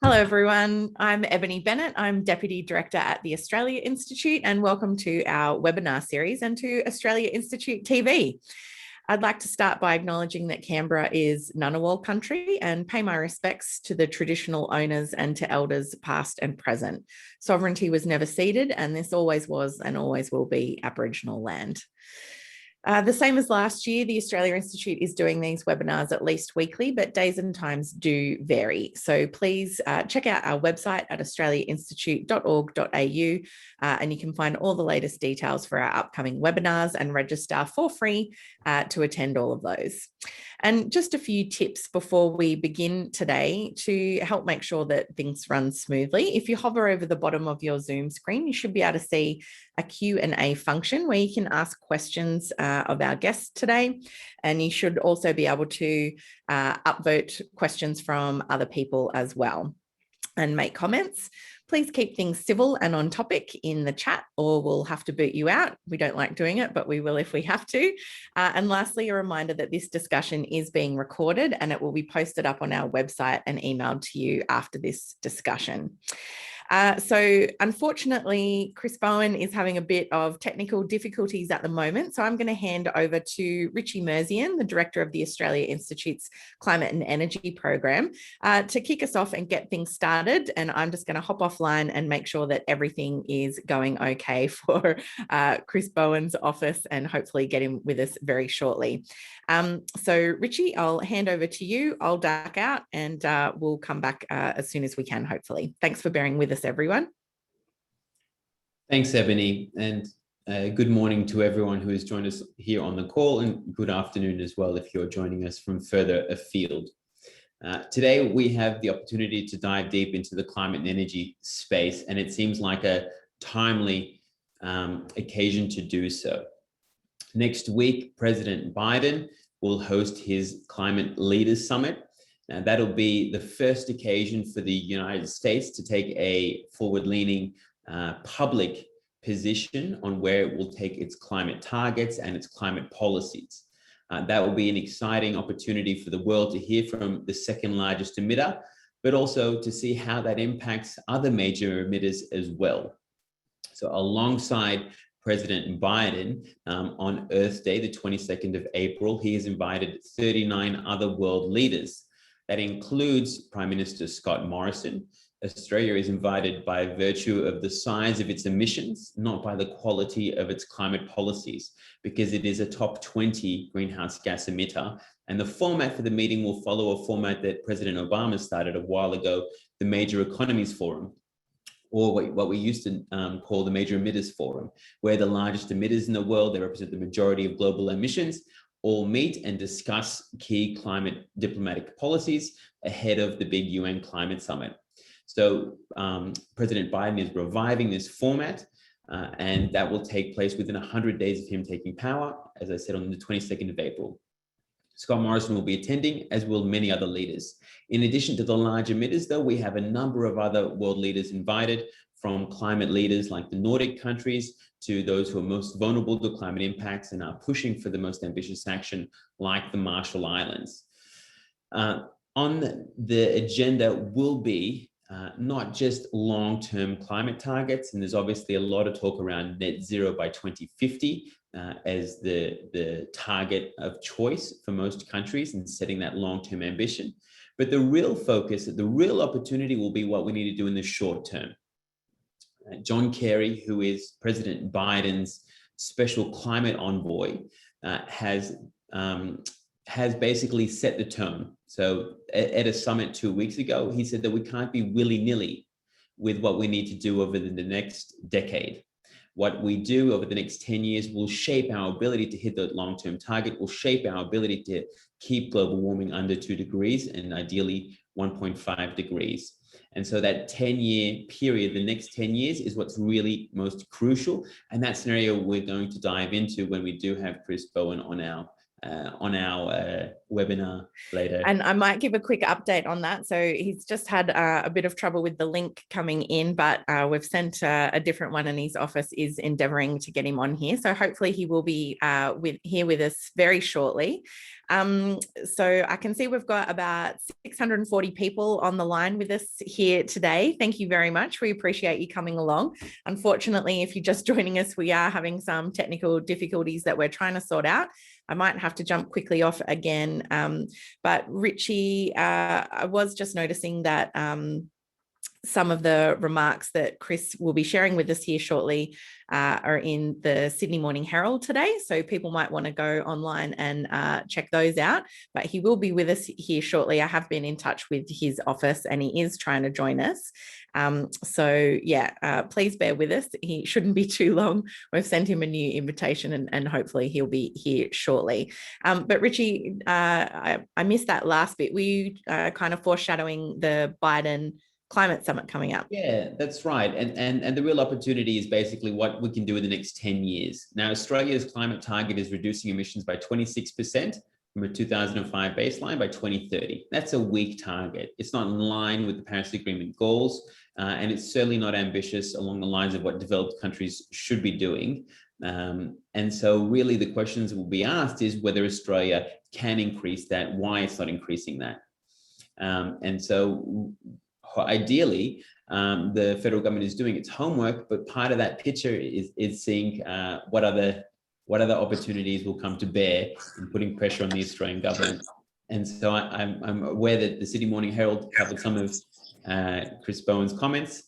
Hello, everyone. I'm Ebony Bennett. I'm Deputy Director at the Australia Institute, and welcome to our webinar series and to Australia Institute TV. I'd like to start by acknowledging that Canberra is Ngunnawal country and pay my respects to the traditional owners and to elders past and present. Sovereignty was never ceded, and this always was and always will be Aboriginal land. The same as last year, the Australia Institute is doing these webinars at least weekly, but days and times do vary. So please check out our website at australiainstitute.org.au and you can find all the latest details for our upcoming webinars and register for free to attend all of those. And just a few tips before we begin today to help make sure that things run smoothly. If you hover over the bottom of your Zoom screen, you should be able to see a Q&A function where you can ask questions of our guests today. And you should also be able to upvote questions from other people as well and make comments. Please keep things civil and on topic in the chat, or we'll have to boot you out. We don't like doing it, but we will if we have to. And lastly, a reminder that this discussion is being recorded and it will be posted up on our website and emailed to you after this discussion. So unfortunately, Chris Bowen is having a bit of technical difficulties at the moment. So I'm going to hand over to Richie Merzian, the Director of the Australia Institute's Climate and Energy Program, to kick us off and get things started. And I'm just going to hop offline and make sure that everything is going okay for Chris Bowen's office and hopefully get him with us very shortly. So Richie, I'll hand over to you. I'll duck out and we'll come back as soon as we can, hopefully. Thanks for bearing with us, everyone. Thanks, Ebony, and good morning to everyone who has joined us here on the call, and good afternoon as well if you're joining us from further afield. Today, we have the opportunity to dive deep into the climate and energy space, and it seems like a timely occasion to do so. Next week, President Biden will host his Climate Leaders Summit. And that'll be the first occasion for the United States to take a forward-leaning public position on where it will take its climate targets and its climate policies. That will be an exciting opportunity for the world to hear from the second largest emitter, but also to see how that impacts other major emitters as well. So alongside President Biden, on Earth Day, the 22nd of April, he has invited 39 other world leaders. That includes Prime Minister Scott Morrison. Australia is invited by virtue of the size of its emissions, not by the quality of its climate policies, because it is a top 20 greenhouse gas emitter. And the format for the meeting will follow a format that President Obama started a while ago, the Major Economies Forum, or what we used to call the Major Emitters Forum, where the largest emitters in the world, they represent the majority of global emissions, all meet and discuss key climate diplomatic policies ahead of the big UN climate summit. So President Biden is reviving this format, and that will take place within 100 days of him taking power, as I said, on the 22nd of April. Scott Morrison will be attending, as will many other leaders. In addition to the large emitters, though, we have a number of other world leaders invited, from climate leaders like the Nordic countries to those who are most vulnerable to climate impacts and are pushing for the most ambitious action, like the Marshall Islands. On the agenda will be not just long-term climate targets, and there's obviously a lot of talk around net zero by 2050 as the target of choice for most countries and setting that long-term ambition. But the real focus, the real opportunity will be what we need to do in the short term. John Kerry, who is President Biden's special climate envoy, has basically set the tone. So at a summit 2 weeks ago, he said that we can't be willy-nilly with what we need to do over the next decade. What we do over the next 10 years will shape our ability to hit the long-term target, will shape our ability to keep global warming under 2 degrees and ideally 1.5 degrees. And so that 10-year period, the next 10 years, is what's really most crucial. And that scenario we're going to dive into when we do have Chris Bowen on our on our webinar later. And I might give a quick update on that. So he's just had a bit of trouble with the link coming in, but we've sent a different one, and his office is endeavouring to get him on here. So hopefully he will be here with us very shortly. So I can see we've got about 640 people on the line with us here today. Thank you very much. We appreciate you coming along. Unfortunately, if you're just joining us, we are having some technical difficulties that we're trying to sort out. I might have to jump quickly off again. But Richie, I was just noticing that some of the remarks that Chris will be sharing with us here shortly are in the Sydney Morning Herald today. So people might want to go online and check those out. But he will be with us here shortly. I have been in touch with his office, and he is trying to join us. So yeah, please bear with us. He shouldn't be too long. We've sent him a new invitation, and hopefully he'll be here shortly. But Richie, I missed that last bit. Were you kind of foreshadowing the Biden climate summit coming up? Yeah, that's right. And the real opportunity is basically what we can do in the next 10 years. Now, Australia's climate target is reducing emissions by 26% from a 2005 baseline by 2030. That's a weak target. It's not in line with the Paris Agreement goals, and it's certainly not ambitious along the lines of what developed countries should be doing. And so really the questions that will be asked is whether Australia can increase that, why it's not increasing that. And so ideally, the federal government is doing its homework, but part of that picture is seeing what other opportunities will come to bear in putting pressure on the Australian government. And so I'm aware that the Sydney Morning Herald covered some of Chris Bowen's comments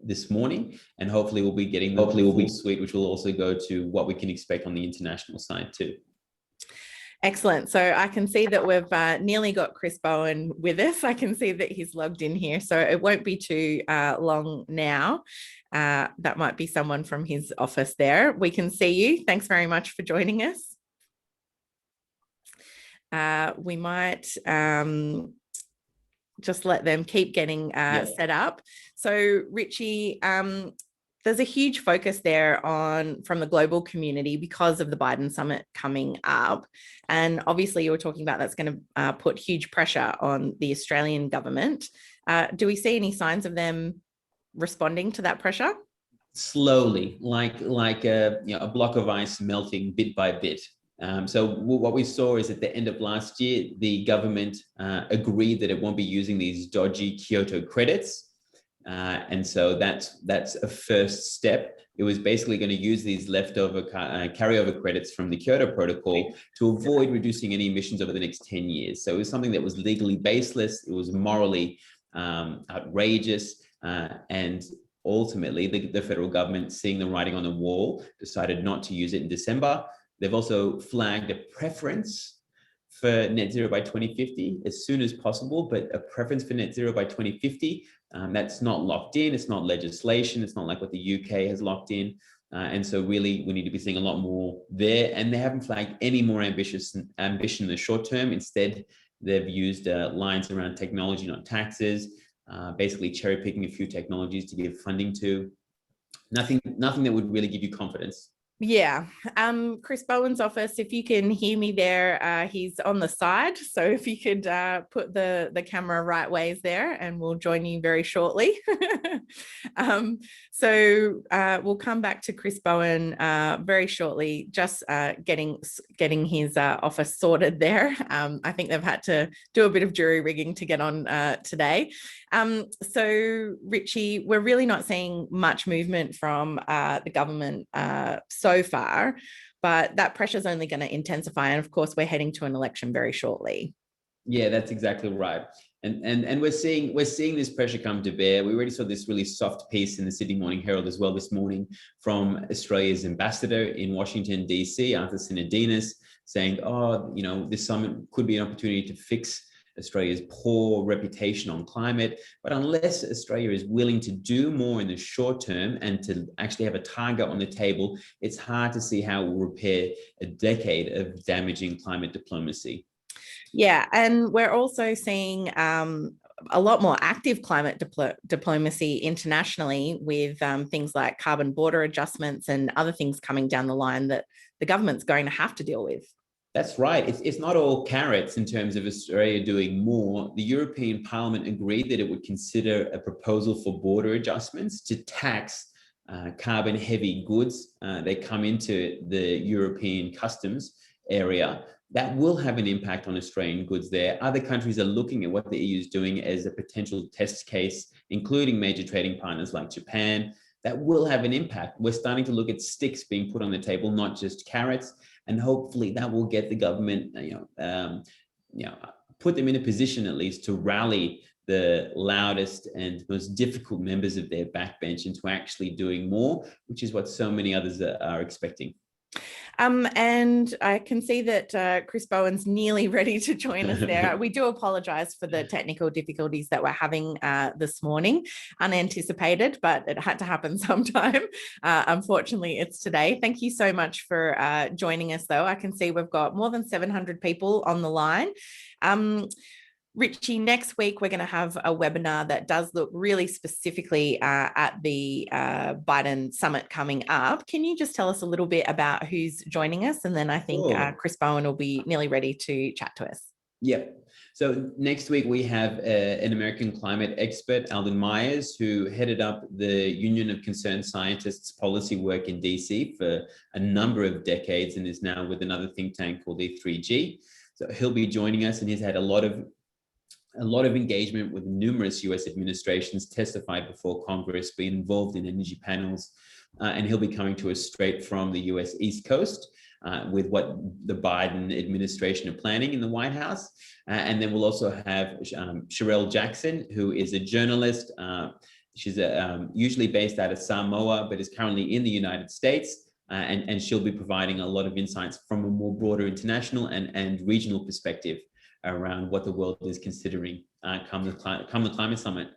this morning, and hopefully we'll be getting the full suite, which will also go to what we can expect on the international side too. Excellent. So I can see that we've nearly got Chris Bowen with us. I can see that he's logged in here, so it won't be too long now. That might be someone from his office there. We can see you. Thanks very much for joining us. We might just let them keep getting set up. So Richie, there's a huge focus there from the global community because of the Biden summit coming up. And obviously you were talking about that's going to put huge pressure on the Australian government. Do we see any signs of them responding to that pressure? Slowly, like a block of ice melting bit by bit. So what we saw is at the end of last year, the government agreed that it won't be using these dodgy Kyoto credits. And so that's a first step. It was basically going to use these leftover carryover credits from the Kyoto Protocol to avoid reducing any emissions over the next 10 years. So it was something that was legally baseless. It was morally outrageous. And ultimately, the federal government, seeing the writing on the wall, decided not to use it in December. They've also flagged a preference for net zero by 2050 as soon as possible, but a preference for net zero by 2050. That's not locked in. It's not legislation. It's not like what the UK has locked in. And so really we need to be seeing a lot more there. And they haven't flagged any more ambition in the short term. Instead, they've used lines around technology, not taxes, basically cherry picking a few technologies to give funding to. Nothing that would really give you confidence. Yeah. Chris Bowen's office, if you can hear me there, he's on the side. So if you could put the camera right ways there, and we'll join you very shortly. So we'll come back to Chris Bowen very shortly, just getting his office sorted there. I think they've had to do a bit of jury rigging to get on today. So Richie, we're really not seeing much movement from the government so far, but that pressure is only going to intensify. And of course, we're heading to an election very shortly. Yeah, that's exactly right. And we're seeing this pressure come to bear. We already saw this really soft piece in the Sydney Morning Herald as well this morning from Australia's ambassador in Washington, DC, Arthur Sinodinos, saying, this summit could be an opportunity to fix Australia's poor reputation on climate. But unless Australia is willing to do more in the short term and to actually have a target on the table, it's hard to see how it will repair a decade of damaging climate diplomacy. Yeah, and we're also seeing a lot more active climate diplomacy internationally with things like carbon border adjustments and other things coming down the line that the government's going to have to deal with. That's right. It's not all carrots in terms of Australia doing more. The European Parliament agreed that it would consider a proposal for border adjustments to tax carbon-heavy goods. They come into the European customs area. That will have an impact on Australian goods there. Other countries are looking at what the EU is doing as a potential test case, including major trading partners like Japan. That will have an impact. We're starting to look at sticks being put on the table, not just carrots. And hopefully that will get the government, put them in a position at least to rally the loudest and most difficult members of their backbench into actually doing more, which is what so many others are expecting. And I can see that Chris Bowen's nearly ready to join us there. We do apologise for the technical difficulties that we're having this morning, unanticipated, but it had to happen sometime. Unfortunately, it's today. Thank you so much for joining us, though. I can see we've got more than 700 people on the line. Richie, next week, we're going to have a webinar that does look really specifically at the Biden summit coming up. Can you just tell us a little bit about who's joining us? And then I think Chris Bowen will be nearly ready to chat to us. Yep. So next week, we have an American climate expert, Alden Myers, who headed up the Union of Concerned Scientists policy work in DC for a number of decades and is now with another think tank called E3G. So he'll be joining us, and he's had a lot of engagement with numerous US administrations, testified before Congress, been involved in energy panels, and he'll be coming to us straight from the US East Coast with what the Biden administration are planning in the White House. And then we'll also have Sherelle Jackson, who is a journalist. She's usually based out of Samoa, but is currently in the United States. And she'll be providing a lot of insights from a more broader international and regional perspective around what the world is considering come the climate summit.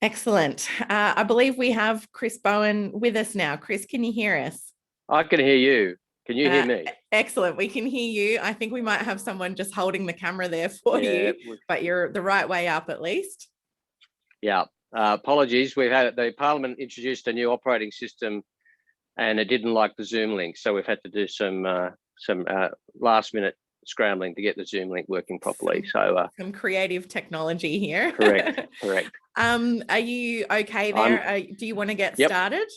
Excellent. I believe we have Chris Bowen with us now. Chris, can you hear us? I can hear you. Can you hear me? Excellent. We can hear you. I think we might have someone just holding the camera there for you, but you're the right way up at least. Yeah. Apologies. We've had the Parliament introduced a new operating system and it didn't like the Zoom link. So we've had to do some last minute scrambling to get the Zoom link working properly. So some creative technology here. Correct. Are you okay there? Do you want to get started?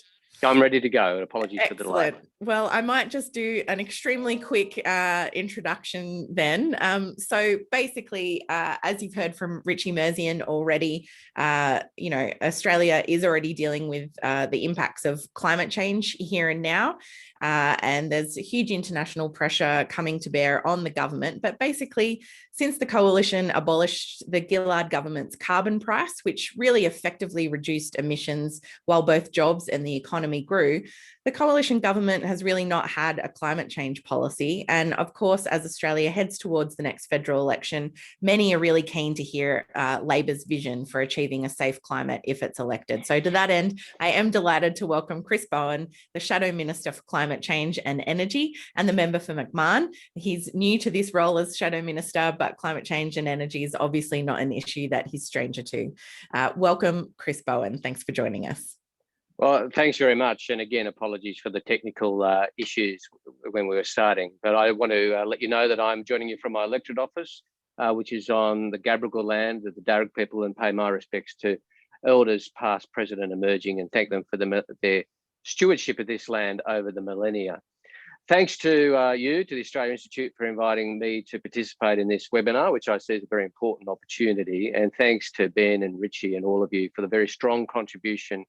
I'm ready to go. Apologies for the delay. Well, I might just do an extremely quick introduction then. So basically, as you've heard from Richie Merzian already, Australia is already dealing with the impacts of climate change here and now. And there's huge international pressure coming to bear on the government. But basically, since the coalition abolished the Gillard government's carbon price, which really effectively reduced emissions while both jobs and the economy grew, the coalition government has really not had a climate change policy. And of course, as Australia heads towards the next federal election, many are really keen to hear Labor's vision for achieving a safe climate if it's elected. So to that end, I am delighted to welcome Chris Bowen, the Shadow Minister for Climate Change and Energy, and the member for McMahon. He's new to this role as Shadow Minister, but climate change and energy is obviously not an issue that he's stranger to. Welcome, Chris Bowen. Thanks for joining us. Well, thanks very much. And again, apologies for the technical issues when we were starting. But I want to let you know that I'm joining you from my electorate office, which is on the Gadigal land of the Darug people, and pay my respects to elders past, present and emerging, and thank them for their stewardship of this land over the millennia. Thanks to you, to the Australia Institute, for inviting me to participate in this webinar, which I see is a very important opportunity. And thanks to Ben and Richie and all of you for the very strong contribution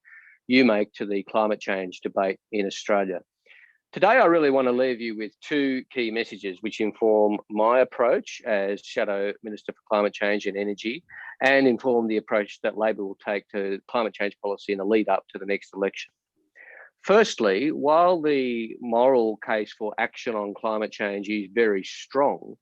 you make to the climate change debate in Australia. Today, I really want to leave you with two key messages which inform my approach as Shadow Minister for Climate Change and Energy, and inform the approach that Labor will take to climate change policy in the lead up to the next election. Firstly, while the moral case for action on climate change is very strong,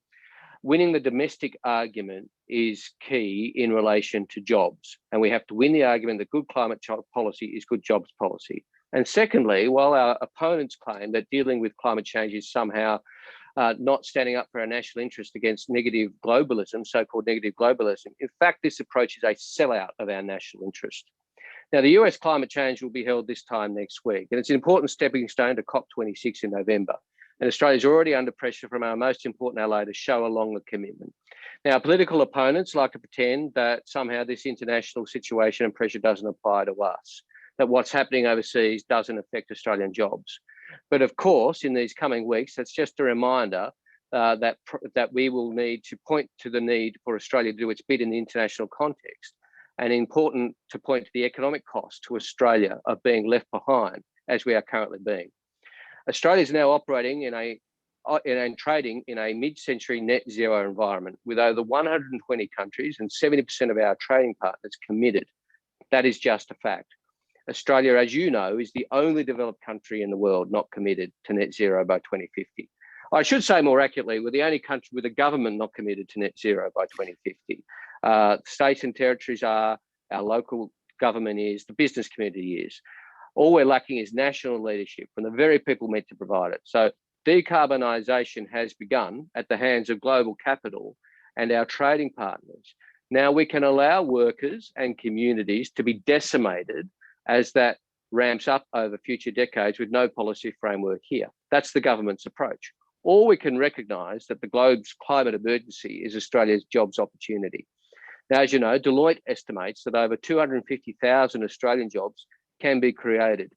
winning the domestic argument is key in relation to jobs. And we have to win the argument that good climate policy is good jobs policy. And secondly, while our opponents claim that dealing with climate change is somehow not standing up for our national interest against negative globalism, so-called negative globalism, in fact, this approach is a sellout of our national interest. Now, the US climate change will be held this time next week, and it's an important stepping stone to COP26 in November. And Australia is already under pressure from our most important ally to show a longer commitment. Now, political opponents like to pretend that somehow this international situation and pressure doesn't apply to us, that what's happening overseas doesn't affect Australian jobs. But of course, in these coming weeks, that's just a reminder that we will need to point to the need for Australia to do its bit in the international context, and important to point to the economic cost to Australia of being left behind, as we are currently being. Australia is now operating and trading in a mid-century net zero environment with over 120 countries and 70% of our trading partners committed. That is just a fact. Australia, as you know, is the only developed country in the world not committed to net zero by 2050. I should say more accurately, we're the only country with a government not committed to net zero by 2050. States and territories are, our local government is, the business community is. All we're lacking is national leadership from the very people meant to provide it. So decarbonisation has begun at the hands of global capital and our trading partners. Now we can allow workers and communities to be decimated as that ramps up over future decades with no policy framework here. That's the government's approach. Or we can recognise that the globe's climate emergency is Australia's jobs opportunity. Now, as you know, Deloitte estimates that over 250,000 Australian jobs can be created.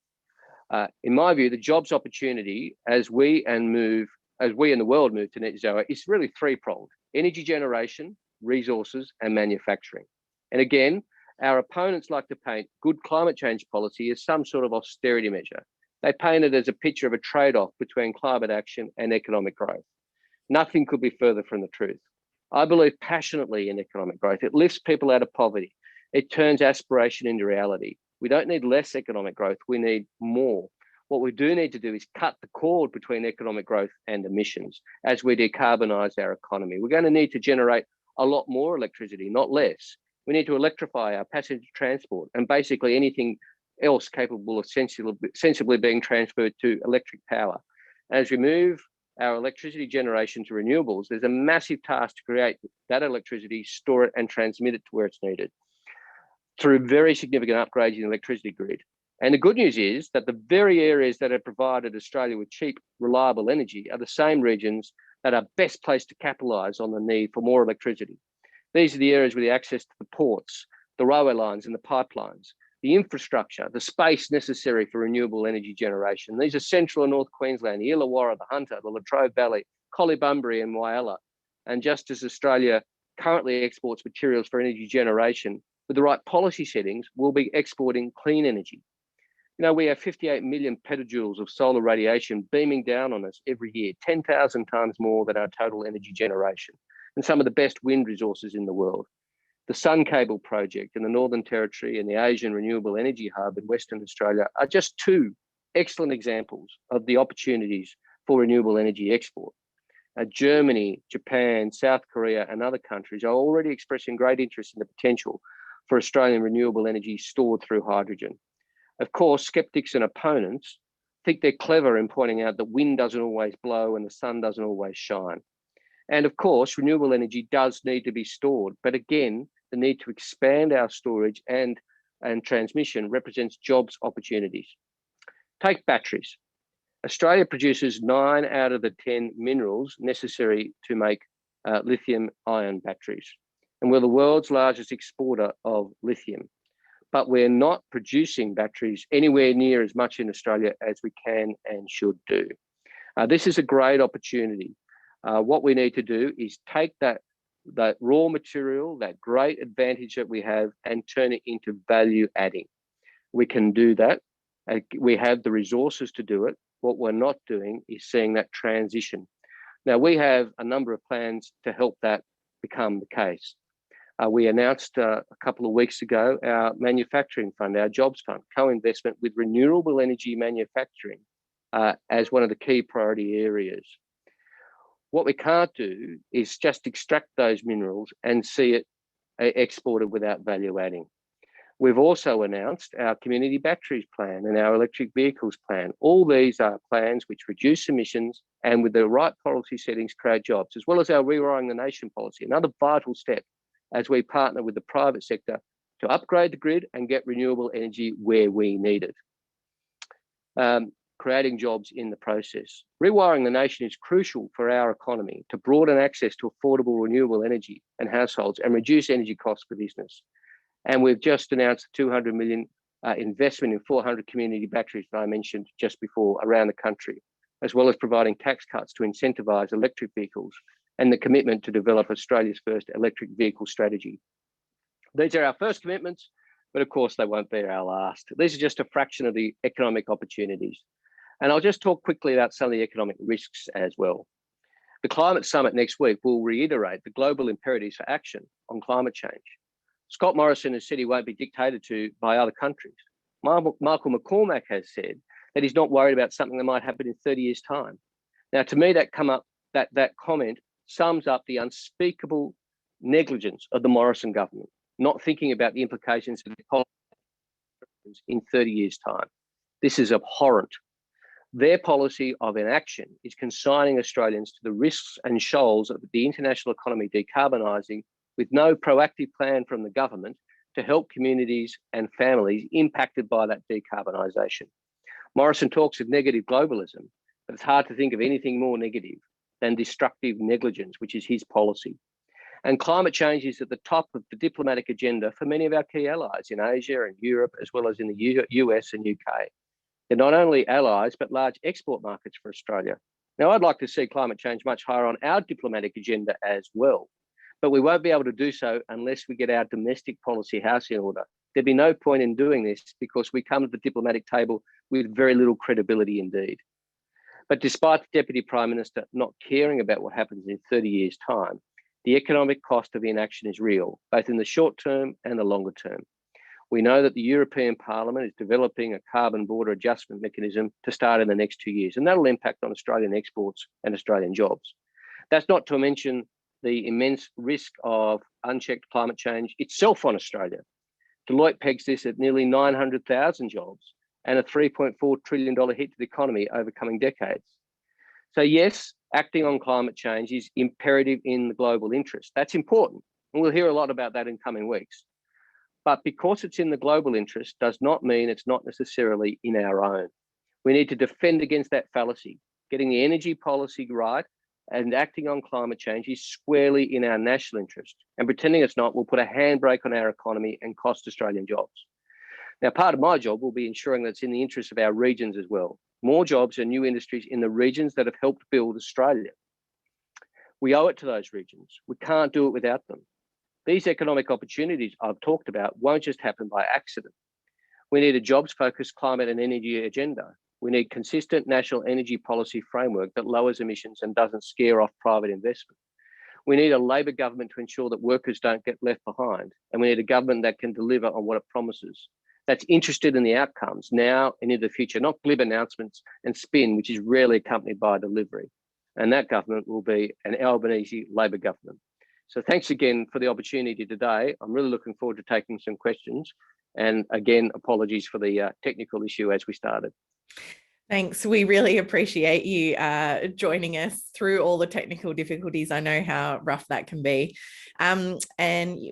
In my view, the jobs opportunity as we and the world move to net zero is really three-pronged: energy generation, resources, and manufacturing. And again, our opponents like to paint good climate change policy as some sort of austerity measure. They paint it as a picture of a trade-off between climate action and economic growth. Nothing could be further from the truth. I believe passionately in economic growth. It lifts people out of poverty. It turns aspiration into reality. We don't need less economic growth, we need more. What we do need to do is cut the cord between economic growth and emissions as we decarbonise our economy. We're going to need to generate a lot more electricity, not less. We need to electrify our passenger transport and basically anything else capable of sensibly being transferred to electric power. As we move our electricity generation to renewables, there's a massive task to create that electricity, store it and transmit it to where it's needed through very significant upgrades in the electricity grid. And the good news is that the very areas that have provided Australia with cheap, reliable energy are the same regions that are best placed to capitalise on the need for more electricity. These are the areas with the access to the ports, the railway lines and the pipelines, the infrastructure, the space necessary for renewable energy generation. These are central and North Queensland, the Illawarra, the Hunter, the Latrobe Valley, Collibumbury and Whyalla. And just as Australia currently exports materials for energy generation, with the right policy settings, we'll be exporting clean energy. You know, we have 58 million petajoules of solar radiation beaming down on us every year, 10,000 times more than our total energy generation, and some of the best wind resources in the world. The Sun Cable project in the Northern Territory and the Asian Renewable Energy Hub in Western Australia are just two excellent examples of the opportunities for renewable energy export. Germany, Japan, South Korea and other countries are already expressing great interest in the potential for Australian renewable energy stored through hydrogen. Of course, skeptics and opponents think they're clever in pointing out that wind doesn't always blow and the sun doesn't always shine. And of course, renewable energy does need to be stored. But again, the need to expand our storage and transmission represents jobs opportunities. Take batteries. Australia produces 9 out of the 10 minerals necessary to make lithium-ion batteries. And we're the world's largest exporter of lithium. But we're not producing batteries anywhere near as much in Australia as we can and should do. This is a great opportunity. What we need to do is take that raw material, that great advantage that we have, and turn it into value adding. We can do that. We have the resources to do it. What we're not doing is seeing that transition. Now, we have a number of plans to help that become the case. We announced a couple of weeks ago our manufacturing fund, our jobs fund, co-investment with renewable energy manufacturing as one of the key priority areas. What we can't do is just extract those minerals and see it exported without value adding. We've also announced our community batteries plan and our electric vehicles plan. All these are plans which reduce emissions and with the right policy settings create jobs, as well as our Rewiring the Nation policy, another vital step as we partner with the private sector to upgrade the grid and get renewable energy where we need it. creating jobs in the process. Rewiring the nation is crucial for our economy to broaden access to affordable renewable energy and households and reduce energy costs for business. And we've just announced a $200 million investment in 400 community batteries that I mentioned just before around the country, as well as providing tax cuts to incentivise electric vehicles and the commitment to develop Australia's first electric vehicle strategy. These are our first commitments, but of course they won't be our last. These are just a fraction of the economic opportunities. And I'll just talk quickly about some of the economic risks as well. The Climate Summit next week will reiterate the global imperatives for action on climate change. Scott Morrison has said he won't be dictated to by other countries. Michael McCormack has said that he's not worried about something that might happen in 30 years' time. Now, to me, that comment sums up the unspeakable negligence of the Morrison government, not thinking about the implications of the policy in 30 years' time. This is abhorrent. Their policy of inaction is consigning Australians to the risks and shoals of the international economy decarbonising with no proactive plan from the government to help communities and families impacted by that decarbonisation. Morrison talks of negative globalism, but it's hard to think of anything more negative than destructive negligence, which is his policy. And climate change is at the top of the diplomatic agenda for many of our key allies in Asia and Europe, as well as in the US and UK. They're not only allies, but large export markets for Australia. Now, I'd like to see climate change much higher on our diplomatic agenda as well, but we won't be able to do so unless we get our domestic policy house in order. There'd be no point in doing this because we come to the diplomatic table with very little credibility indeed. But despite the Deputy Prime Minister not caring about what happens in 30 years' time, the economic cost of inaction is real, both in the short term and the longer term. We know that the European Parliament is developing a carbon border adjustment mechanism to start in the next 2 years, and that'll impact on Australian exports and Australian jobs. That's not to mention the immense risk of unchecked climate change itself on Australia. Deloitte pegs this at nearly 900,000 jobs and a $3.4 trillion hit to the economy over coming decades. So yes, acting on climate change is imperative in the global interest. That's important, and we'll hear a lot about that in coming weeks. But because it's in the global interest does not mean it's not necessarily in our own. We need to defend against that fallacy. Getting the energy policy right and acting on climate change is squarely in our national interest, and pretending it's not will put a handbrake on our economy and cost Australian jobs. Now, part of my job will be ensuring that it's in the interest of our regions as well. More jobs and new industries in the regions that have helped build Australia. We owe it to those regions. We can't do it without them. These economic opportunities I've talked about won't just happen by accident. We need a jobs-focused climate and energy agenda. We need consistent national energy policy framework that lowers emissions and doesn't scare off private investment. We need a Labor government to ensure that workers don't get left behind. And we need a government that can deliver on what it promises. That's interested in the outcomes now and in the future, not glib announcements and spin, which is rarely accompanied by delivery. And that government will be an Albanese Labor government. So thanks again for the opportunity today. I'm really looking forward to taking some questions. And again, apologies for the technical issue as we started. Thanks. We really appreciate you joining us through all the technical difficulties. I know how rough that can be. And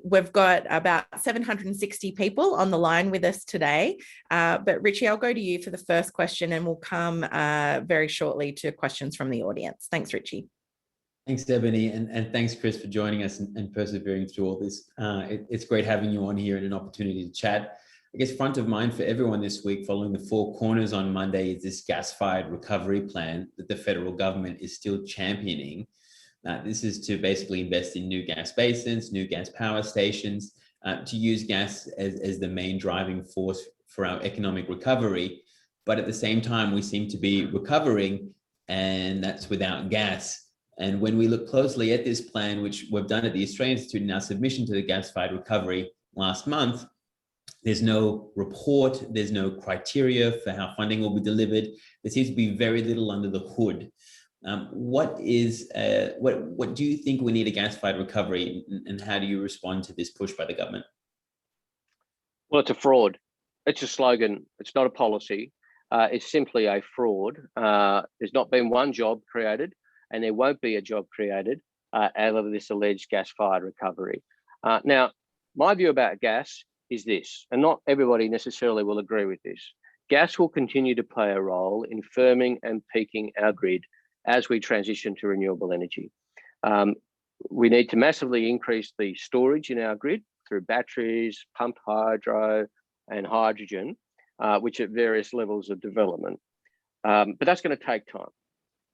we've got about 760 people on the line with us today. But Richie, I'll go to you for the first question and we'll come very shortly to questions from the audience. Thanks, Richie. Thanks, Ebony, and thanks, Chris, for joining us and persevering through all this. It's great having you on here and an opportunity to chat. I guess front of mind for everyone this week following the Four Corners on Monday is this gas-fired recovery plan that the federal government is still championing. This is to basically invest in new gas basins, new gas power stations, to use gas as the main driving force for our economic recovery. But at the same time, we seem to be recovering, and that's without gas. And when we look closely at this plan, which we've done at the Australian Institute in our submission to the gas-fired recovery last month, there's no report, there's no criteria for how funding will be delivered. There seems to be very little under the hood. What do you think we need a gas-fired recovery, and how do you respond to this push by the government? Well, it's a fraud. It's a slogan. It's not a policy. It's simply a fraud. There's not been one job created, and there won't be a job created out of this alleged gas-fired recovery. Now, my view about gas is this, and not everybody necessarily will agree with this. gas will continue to play a role in firming and peaking our grid as we transition to renewable energy. We need to massively increase the storage in our grid through batteries, pumped hydro, and hydrogen, which at various levels of development. But that's going to take time.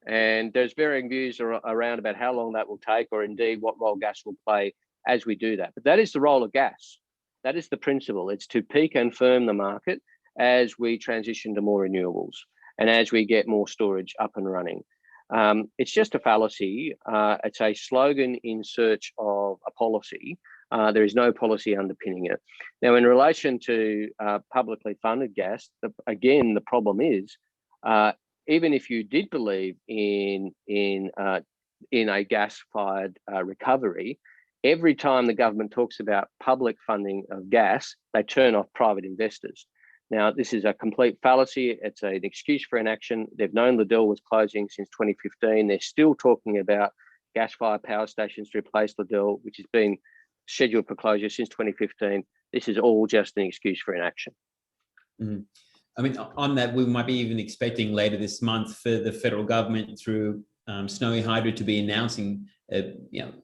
And there's varying views around about how long that will take, or indeed what role gas will play as we do that. But that is the role of gas. That is the principle. It's to peak and firm the market as we transition to more renewables and as we get more storage up and running. It's just a fallacy. It's a slogan in search of a policy. There is no policy underpinning it. Now, in relation to publicly funded gas, again, the problem is, even if you did believe in a gas-fired recovery, every time the government talks about public funding of gas, they turn off private investors. Now, this is a complete fallacy. It's an excuse for inaction. They've known Liddell was closing since 2015. They're still talking about gas-fired power stations to replace Liddell, which has been scheduled for closure since 2015. This is all just an excuse for inaction. Mm. I mean, on that, we might be even expecting later this month for the federal government through Snowy Hydro to be announcing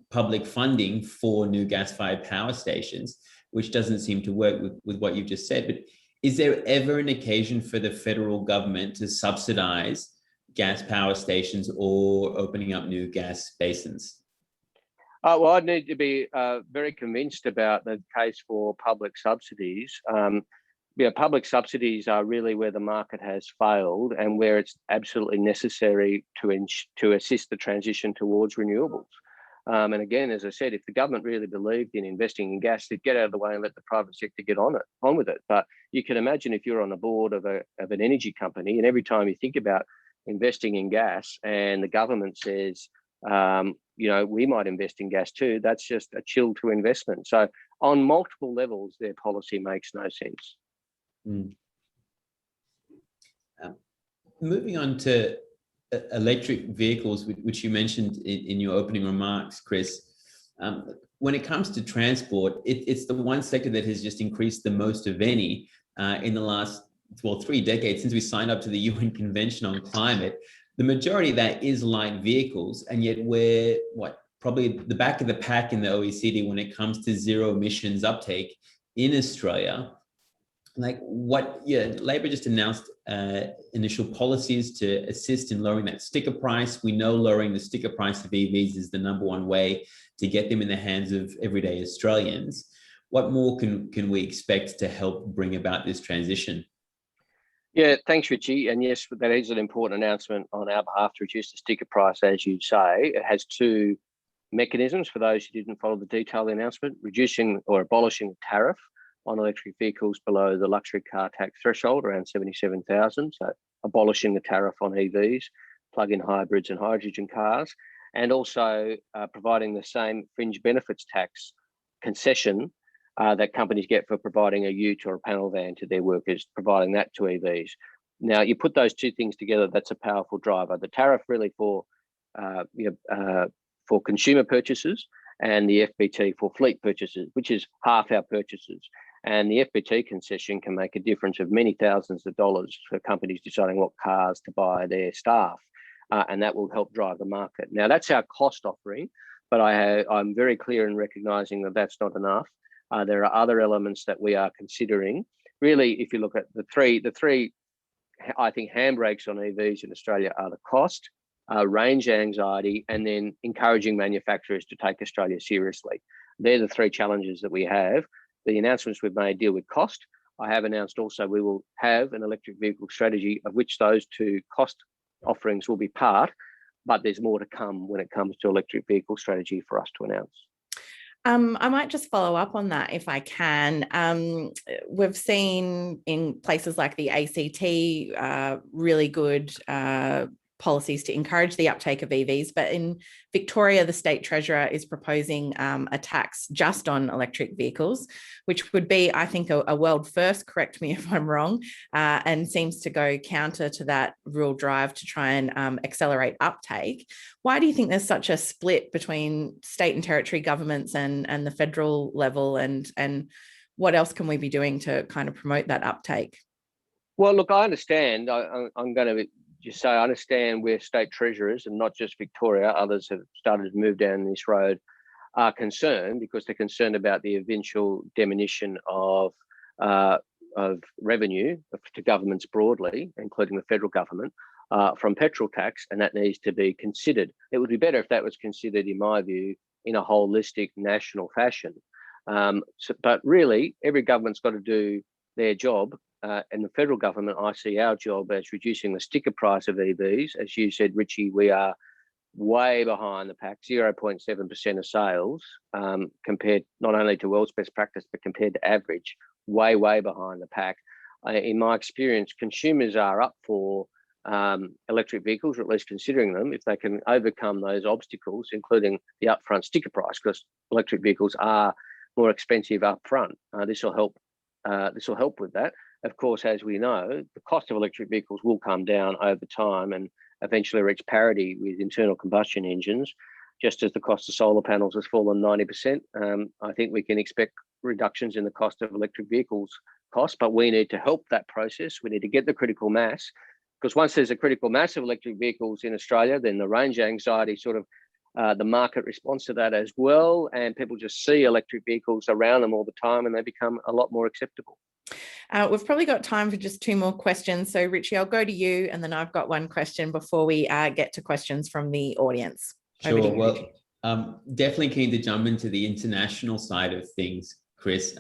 public funding for new gas-fired power stations, which doesn't seem to work with what you've just said. But is there ever an occasion for the federal government to subsidize gas power stations or opening up new gas basins? Well, I'd need to be very convinced about the case for public subsidies. Public subsidies are really where the market has failed and where it's absolutely necessary to assist the transition towards renewables. And again, as I said, if the government really believed in investing in gas, they'd get out of the way and let the private sector get on with it. But you can imagine if you're on the board of an energy company, and every time you think about investing in gas and the government says, we might invest in gas too, that's just a chill to investment. So on multiple levels, their policy makes no sense. Mm. Moving on to electric vehicles, which you mentioned in your opening remarks, Chris. When it comes to transport, it's the one sector that has just increased the most of any in the last 3 decades since we signed up to the UN Convention on Climate. The majority of that is light vehicles, and yet we're probably the back of the pack in the OECD when it comes to zero emissions uptake in Australia. Labor just announced initial policies to assist in lowering that sticker price. We know lowering the sticker price of EVs is the #1 way to get them in the hands of everyday Australians. What more can we expect to help bring about this transition? Yeah, thanks, Richie. And yes, that is an important announcement on our behalf to reduce the sticker price, as you say. It has 2 mechanisms for those who didn't follow the detailed announcement: reducing or abolishing the tariff on electric vehicles below the luxury car tax threshold, around 77,000. So abolishing the tariff on EVs, plug-in hybrids and hydrogen cars, and also providing the same fringe benefits tax concession that companies get for providing a ute or a panel van to their workers, providing that to EVs. Now, you put those 2 things together, that's a powerful driver. The tariff really for consumer purchases, and the FBT for fleet purchases, which is half our purchases. And the FBT concession can make a difference of many thousands of dollars for companies deciding what cars to buy their staff, and that will help drive the market. Now, that's our cost offering, but I'm very clear in recognising that that's not enough. There are other elements that we are considering. Really, if you look at the three, I think, handbrakes on EVs in Australia are the cost, range anxiety, and then encouraging manufacturers to take Australia seriously. They're the 3 challenges that we have. The announcements we've made deal with cost. I have announced also we will have an electric vehicle strategy of which those 2 cost offerings will be part, but there's more to come when it comes to electric vehicle strategy for us to announce. I might just follow up on that if I can. We've seen in places like the ACT really good policies to encourage the uptake of EVs, but in Victoria, the State Treasurer is proposing a tax just on electric vehicles, which would be, I think, a world first, correct me if I'm wrong, and seems to go counter to that real drive to try and accelerate uptake. Why do you think there's such a split between state and territory governments and the federal level, and what else can we be doing to kind of promote that uptake? Well, look, I understand. I'm going to just say I understand where state treasurers, and not just Victoria, others have started to move down this road, are concerned, because they're concerned about the eventual diminution of revenue to governments broadly, including the federal government, from petrol tax, and that needs to be considered. It would be better if that was considered, in my view, in a holistic national fashion. But really, every government's got to do their job. And the federal government, I see our job as reducing the sticker price of EVs. As you said, Richie, we are way behind the pack, 0.7% of sales, compared not only to world's best practice, but compared to average, way behind the pack. In my experience, consumers are up for electric vehicles, or at least considering them, if they can overcome those obstacles, including the upfront sticker price, because electric vehicles are more expensive upfront. This will help. This will help with that. Of course, as we know, the cost of electric vehicles will come down over time and eventually reach parity with internal combustion engines, just as the cost of solar panels has fallen 90%. I think we can expect reductions in the cost of electric vehicles costs, but we need to help that process. We need to get the critical mass, because once there's a critical mass of electric vehicles in Australia, then the range anxiety sort of the market responds to that as well, and people just see electric vehicles around them all the time, and they become a lot more acceptable. We've probably got time for just 2 more questions. So Richie, I'll go to you, and then I've got one question before we get to questions from the audience. Sure. You, well, definitely keen to jump into the international side of things, Chris.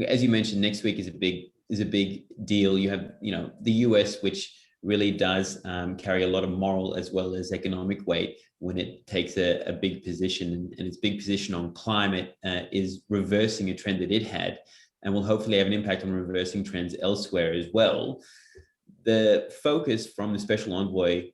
As you mentioned, next week is a big deal. You have, the US, which really does carry a lot of moral as well as economic weight when it takes a big position, and its big position on climate is reversing a trend that it had, and will hopefully have an impact on reversing trends elsewhere as well. The focus from the Special Envoy,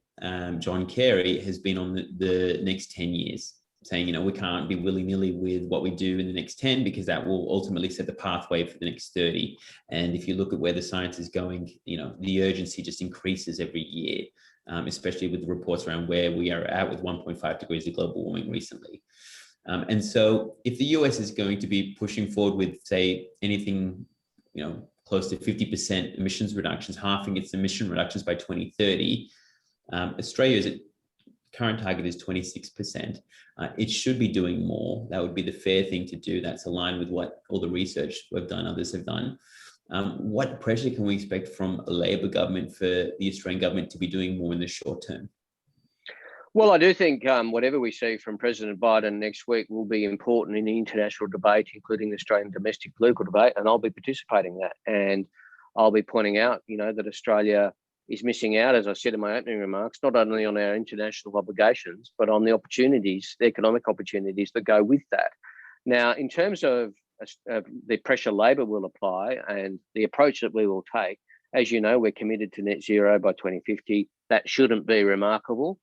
John Kerry, has been on the next 10 years, saying, we can't be willy-nilly with what we do in the next 10, because that will ultimately set the pathway for the next 30. And if you look at where the science is going, the urgency just increases every year, especially with the reports around where we are at with 1.5 degrees of global warming recently. And so if the US is going to be pushing forward with, say, anything, close to 50% emissions reductions, halving its emission reductions by 2030, Australia's current target is 26%. It should be doing more. That would be the fair thing to do. That's aligned with what all the research we've done, others have done. What pressure can we expect from a Labor government for the Australian government to be doing more in the short term? Well, I do think whatever we see from President Biden next week will be important in the international debate, including the Australian domestic political debate, and I'll be participating in that. And I'll be pointing out, that Australia is missing out, as I said in my opening remarks, not only on our international obligations, but on the opportunities, the economic opportunities that go with that. Now, in terms of the pressure Labor will apply and the approach that we will take, as you know, we're committed to net zero by 2050. That shouldn't be remarkable.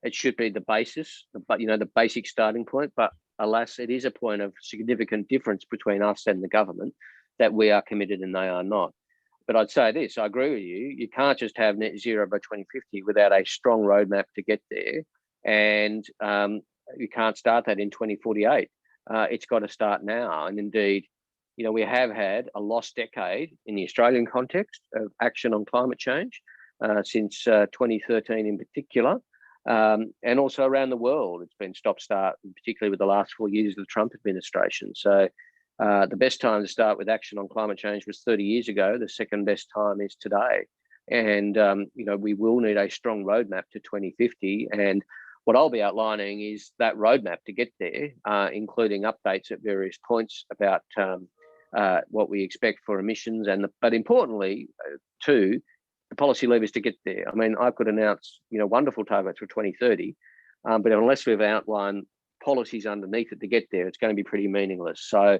It should be the basis, but the basic starting point. But alas, it is a point of significant difference between us and the government, that we are committed and they are not. But I'd say this, I agree with you. You can't just have net zero by 2050 without a strong roadmap to get there. And you can't start that in 2048. It's got to start now. And indeed, we have had a lost decade in the Australian context of action on climate change since 2013 in particular. And also around the world, it's been stop-start, particularly with the last 4 years of the Trump administration. So the best time to start with action on climate change was 30 years ago. The second best time is today. And, we will need a strong roadmap to 2050. And what I'll be outlining is that roadmap to get there, including updates at various points about what we expect for emissions, but importantly, too, the policy levers to get there. I mean, I could announce, wonderful targets for 2030, but unless we've outlined policies underneath it to get there, it's going to be pretty meaningless. So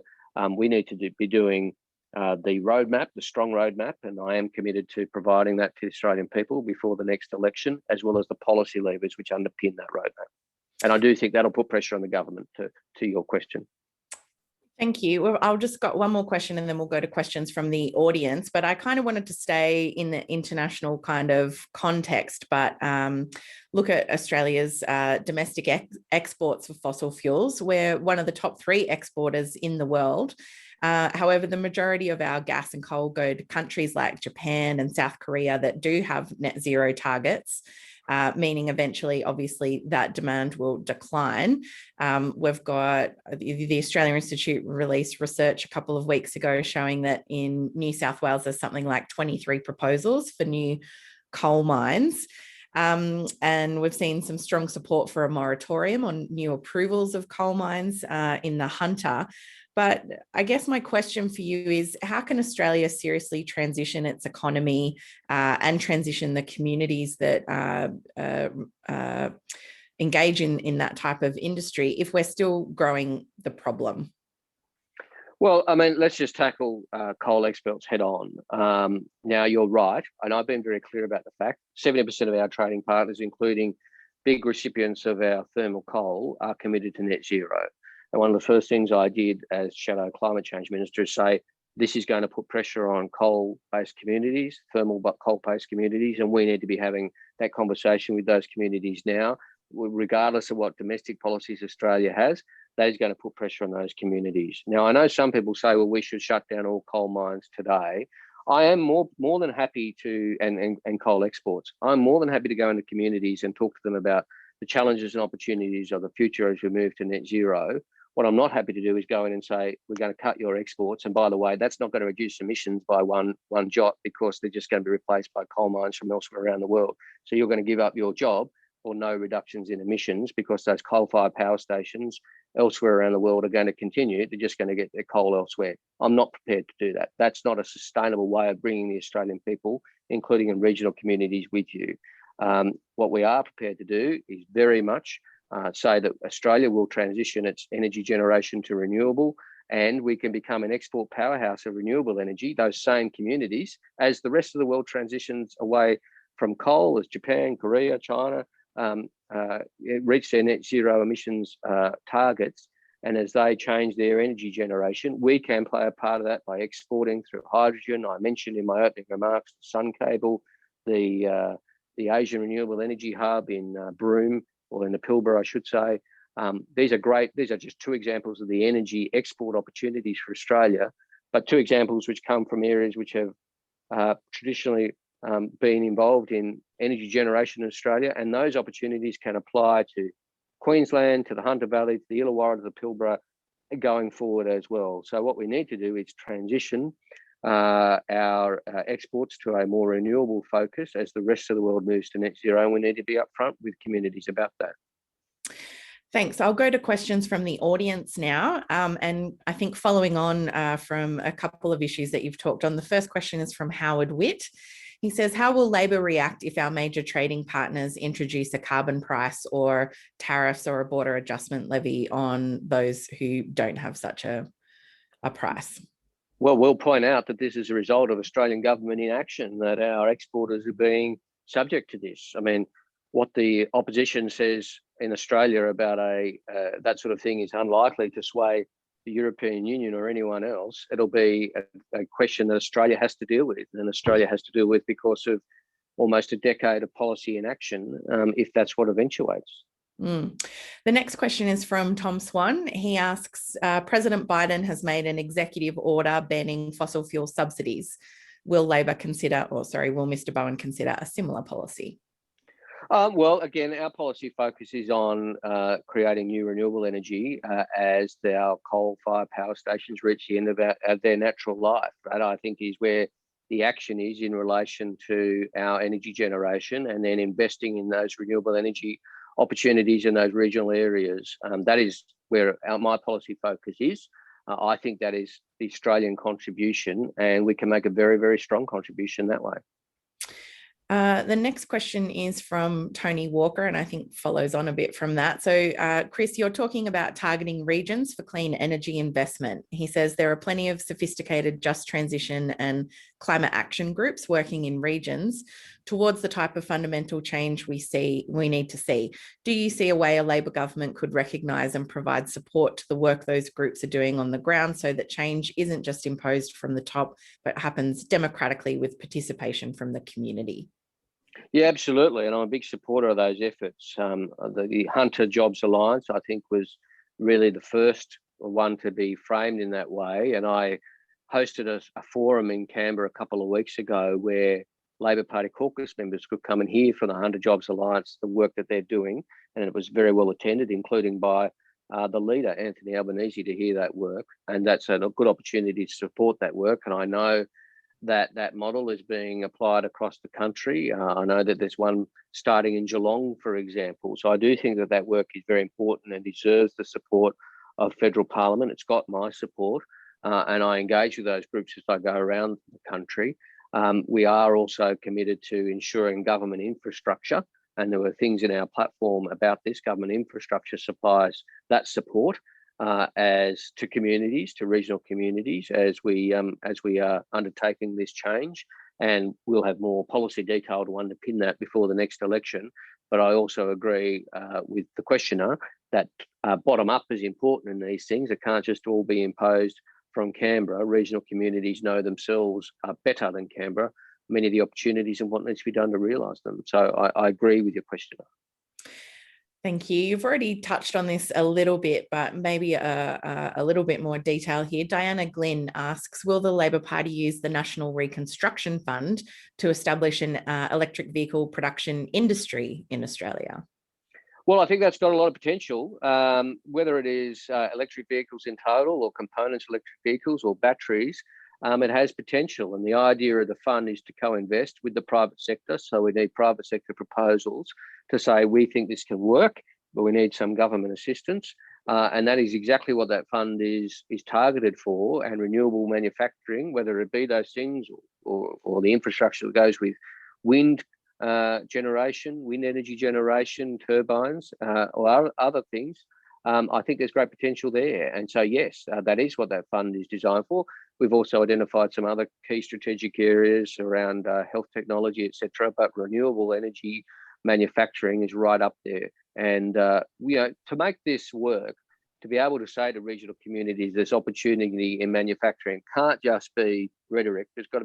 we need to be doing the roadmap, the strong roadmap, and I am committed to providing that to the Australian people before the next election, as well as the policy levers which underpin that roadmap. And I do think that'll put pressure on the government, to your question. Thank you. Well, I'll just got one more question and then we'll go to questions from the audience, but I kind of wanted to stay in the international kind of context, but look at Australia's domestic exports of fossil fuels. We're one of the top 3 exporters in the world. However, the majority of our gas and coal go to countries like Japan and South Korea that do have net zero targets. Meaning eventually, obviously, that demand will decline. We've got the Australian Institute released research a couple of weeks ago showing that in New South Wales, there's something like 23 proposals for new coal mines. And we've seen some strong support for a moratorium on new approvals of coal mines in the Hunter. But I guess my question for you is, how can Australia seriously transition its economy and transition the communities that engage in that type of industry if we're still growing the problem? Well, I mean, let's just tackle coal exports head on. Now, you're right, and I've been very clear about the fact 70% of our trading partners, including big recipients of our thermal coal, are committed to net zero. And one of the first things I did as Shadow Climate Change Minister is say, this is going to put pressure on coal-based communities, thermal but coal-based communities, and we need to be having that conversation with those communities now, regardless of what domestic policies Australia has. That is going to put pressure on those communities. Now, I know some people say, well, we should shut down all coal mines today. I am more than happy to, and coal exports, I'm more than happy to go into communities and talk to them about the challenges and opportunities of the future as we move to net zero. What I'm not happy to do is go in and say, we're going to cut your exports. And by the way, that's not going to reduce emissions by one jot, because they're just going to be replaced by coal mines from elsewhere around the world. So you're going to give up your job or no reductions in emissions, because those coal-fired power stations elsewhere around the world are going to continue. They're just going to get their coal elsewhere. I'm not prepared to do that. That's not a sustainable way of bringing the Australian people, including in regional communities, with you. What we are prepared to do is very much say that Australia will transition its energy generation to renewable, and we can become an export powerhouse of renewable energy, those same communities, as the rest of the world transitions away from coal, as Japan, Korea, China reach their net zero emissions targets. And as they change their energy generation, we can play a part of that by exporting through hydrogen. I mentioned in my opening remarks the Sun Cable, the Asian Renewable Energy Hub in Broome, or in the Pilbara, I should say. These are great. These are just two examples of the energy export opportunities for Australia, but two examples which come from areas which have traditionally been involved in energy generation in Australia, and those opportunities can apply to Queensland, to the Hunter Valley, to the Illawarra, to the Pilbara, going forward as well. So what we need to do is transition our exports to a more renewable focus as the rest of the world moves to net zero, and we need to be upfront with communities about that. Thanks. I'll go to questions from the audience now. And I think following on from a couple of issues that you've talked on, the first question is from Howard Witt. He says, how will Labor react if our major trading partners introduce a carbon price or tariffs or a border adjustment levy on those who don't have such a price? Well, we'll point out that this is a result of Australian government inaction, that our exporters are being subject to this. I mean, what the opposition says in Australia about that sort of thing is unlikely to sway the European Union or anyone else. It'll be a question that Australia has to deal with, and Australia has to deal with because of almost a decade of policy inaction, if that's what eventuates. The next question is from Tom Swan. He asks, President Biden has made an executive order banning fossil fuel subsidies. Will Mr. Bowen consider a similar policy? Well, again, our policy focuses on creating new renewable energy as our coal-fired power stations reach the end of their natural life. That, I think, is where the action is in relation to our energy generation, and then investing in those renewable energy opportunities in those regional areas. That is where my policy focus is. I think that is the Australian contribution, and we can make a very, very strong contribution that way. The next question is from Tony Walker, and I think follows on a bit from that. So, Chris, you're talking about targeting regions for clean energy investment. He says there are plenty of sophisticated just transition and climate action groups working in regions towards the type of fundamental change we need to see. Do you see a way a Labor government could recognise and provide support to the work those groups are doing on the ground, so that change isn't just imposed from the top, but happens democratically with participation from the community? Yeah, absolutely. And I'm a big supporter of those efforts. The Hunter Jobs Alliance, I think, was really the first one to be framed in that way. And I hosted a forum in Canberra a couple of weeks ago where Labor Party caucus members could come and hear from the 100 Jobs Alliance the work that they're doing. And it was very well attended, including by the leader, Anthony Albanese, to hear that work. And that's a good opportunity to support that work. And I know that that model is being applied across the country. I know that there's one starting in Geelong, for example. So I do think that that work is very important and deserves the support of federal parliament. It's got my support, and I engage with those groups as I go around the country. We are also committed to ensuring government infrastructure, and there were things in our platform about this. Government infrastructure supplies that support as to communities, to regional communities, as we are undertaking this change, and we'll have more policy detail to underpin that before the next election. But I also agree with the questioner that bottom up is important in these things. It can't just all be imposed from Canberra. Regional communities know themselves better than Canberra many of the opportunities and what needs to be done to realise them. So I agree with your questioner. Thank you. You've already touched on this a little bit, but maybe a little bit more detail here. Diana Glynn asks, will the Labor Party use the National Reconstruction Fund to establish an electric vehicle production industry in Australia? Well, I think that's got a lot of potential, whether it is electric vehicles in total or components of electric vehicles or batteries. It has potential, and the idea of the fund is to co-invest with the private sector. So we need private sector proposals to say we think this can work, but we need some government assistance, and that is exactly what that fund is targeted for. And renewable manufacturing, whether it be those things or the infrastructure that goes with wind generation, wind energy generation, turbines, or other things. I think there's great potential there. And so, yes, that is what that fund is designed for. We've also identified some other key strategic areas around health technology, etc. But renewable energy manufacturing is right up there. And to make this work, to be able to say to regional communities, there's opportunity in manufacturing, can't just be rhetoric. There's got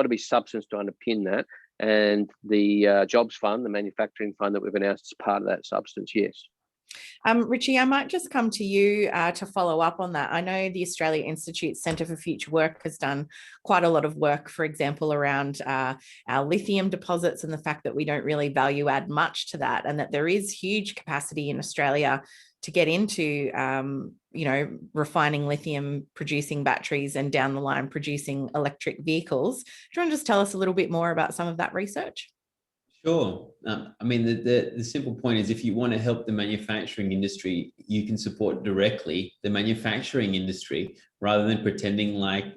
to be substance to underpin that. And the Jobs Fund, the manufacturing fund that we've announced, is part of that substance. Yes. Richie, I might just come to you to follow up on that. I know the Australia Institute Centre for Future Work has done quite a lot of work, for example, around our lithium deposits and the fact that we don't really value add much to that, and that there is huge capacity in Australia to get into, refining lithium, producing batteries, and down the line producing electric vehicles. Do you want to just tell us a little bit more about some of that research? Sure. The simple point is, if you want to help the manufacturing industry, you can support directly the manufacturing industry rather than pretending like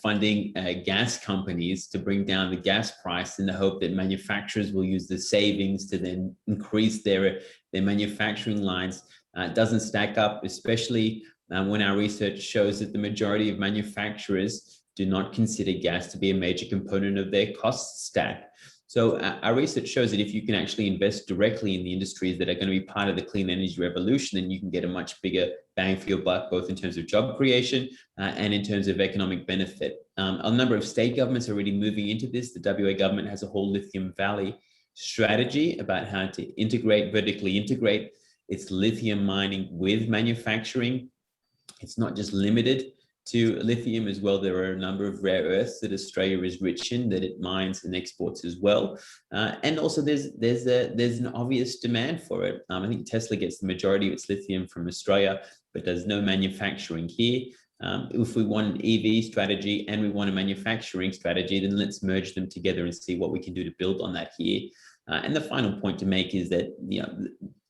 funding gas companies to bring down the gas price in the hope that manufacturers will use the savings to then increase their manufacturing lines. It doesn't stack up, especially when our research shows that the majority of manufacturers do not consider gas to be a major component of their cost stack. So our research shows that if you can actually invest directly in the industries that are going to be part of the clean energy revolution, then you can get a much bigger bang for your buck, both in terms of job creation and in terms of economic benefit. A number of state governments are already moving into this. The WA government has a whole Lithium Valley strategy about how to vertically integrate its lithium mining with manufacturing. It's not just limited to lithium as well. There are a number of rare earths that Australia is rich in that it mines and exports as well. And also there's an obvious demand for it. I think Tesla gets the majority of its lithium from Australia, but there's no manufacturing here. If we want an EV strategy and we want a manufacturing strategy, then let's merge them together and see what we can do to build on that here. And the final point to make is that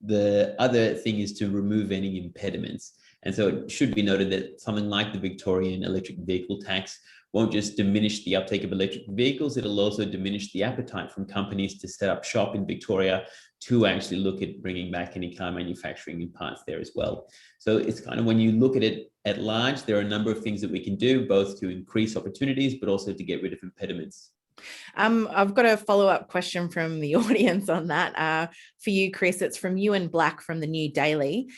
the other thing is to remove any impediments. And so it should be noted that something like the Victorian electric vehicle tax won't just diminish the uptake of electric vehicles, it'll also diminish the appetite from companies to set up shop in Victoria to actually look at bringing back any car manufacturing in parts there as well. So it's kind of, when you look at it at large, there are a number of things that we can do, both to increase opportunities, but also to get rid of impediments. I've got a follow-up question from the audience on that for you, Chris. It's from Ewan Black from the New Daily.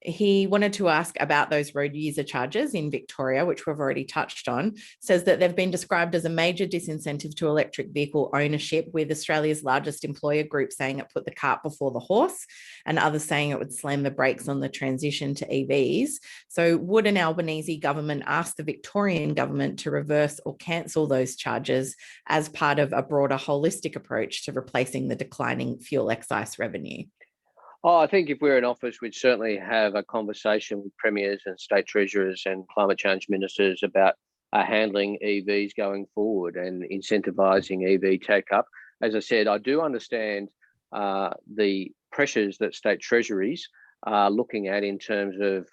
he wanted to ask about those road user charges in Victoria, which we've already touched on. Says that they've been described as a major disincentive to electric vehicle ownership, with Australia's largest employer group saying it put the cart before the horse, and others saying it would slam the brakes on the transition to EVs. So would an Albanese government ask the Victorian government to reverse or cancel those charges as part of a broader holistic approach to replacing the declining fuel excise revenue? Oh, I think if we're in office, we'd certainly have a conversation with premiers and state treasurers and climate change ministers about handling EVs going forward and incentivising EV take-up. As I said, I do understand the pressures that state treasuries are looking at in terms of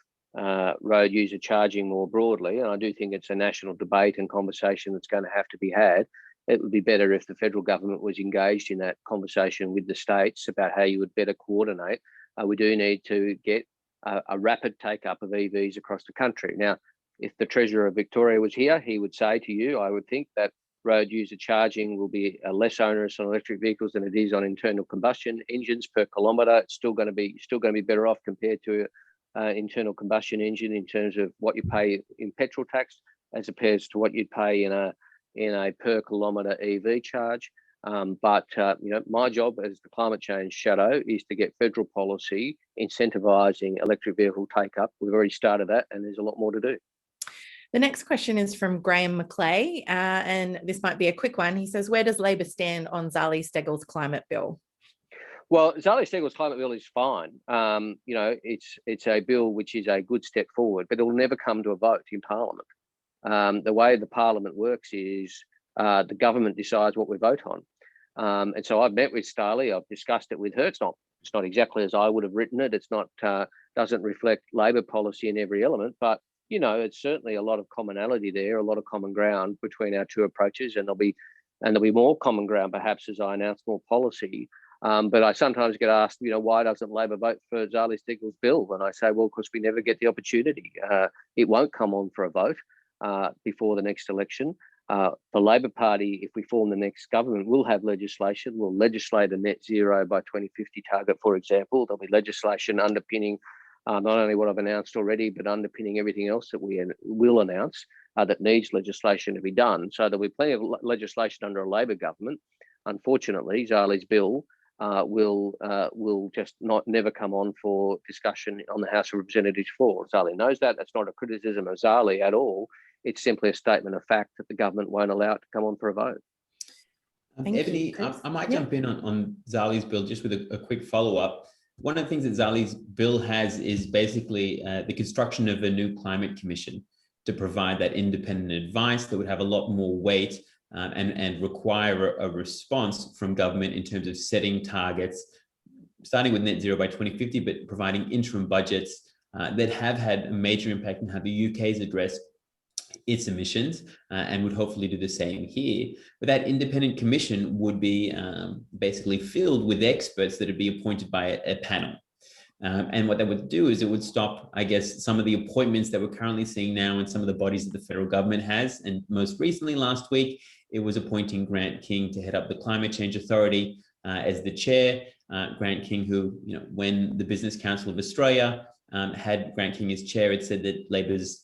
road user charging more broadly, and I do think it's a national debate and conversation that's going to have to be had. It would be better if the federal government was engaged in that conversation with the states about how you would better coordinate. We do need to get a rapid take-up of EVs across the country. Now, if the Treasurer of Victoria was here, he would say to you, I would think, that road user charging will be less onerous on electric vehicles than it is on internal combustion engines per kilometre. It's still going to be better off compared to internal combustion engine in terms of what you pay in petrol tax as opposed to what you'd pay in a per kilometre EV charge. But my job as the climate change shadow is to get federal policy incentivising electric vehicle take-up. We've already started that, and there's a lot more to do. The next question is from Graham McClay, and this might be a quick one. He says, where does Labor stand on Zali Stegel's climate bill? Well, Zali Stegel's climate bill is fine. It's a bill which is a good step forward, but it will never come to a vote in Parliament. The way the Parliament works is the government decides what we vote on. And so I've met with Zali. I've discussed it with her. It's not exactly as I would have written it. It's not doesn't reflect Labor policy in every element, but it's certainly a lot of commonality there, a lot of common ground between our two approaches, and there'll be more common ground perhaps as I announce more policy. But I sometimes get asked, why doesn't Labor vote for Zali Stegel's bill? And I say, well, because we never get the opportunity. It won't come on for a vote before the next election. The Labor Party, if we form the next government, will have legislation. We'll legislate a net zero by 2050 target, for example. There'll be legislation underpinning not only what I've announced already, but underpinning everything else that we will announce that needs legislation to be done. So there'll be plenty of legislation under a Labor government. Unfortunately, Zali's bill will just never come on for discussion on the House of Representatives floor. Zali knows that. That's not a criticism of Zali at all. It's simply a statement of fact that the government won't allow it to come on for a vote. Ebony, I might jump in on Zali's bill just with a quick follow-up. One of the things that Zali's bill has is basically the construction of a new climate commission to provide that independent advice that would have a lot more weight and require a response from government in terms of setting targets, starting with net zero by 2050, but providing interim budgets that have had a major impact on how the UK's addressed its emissions and would hopefully do the same here. But that independent commission would be basically filled with experts that would be appointed by a panel. And what that would do is it would stop, I guess, some of the appointments that we're currently seeing now in some of the bodies that the federal government has. And most recently, last week, it was appointing Grant King to head up the Climate Change Authority as the chair. Grant King, who, when the Business Council of Australia had Grant King as chair, it said that Labor's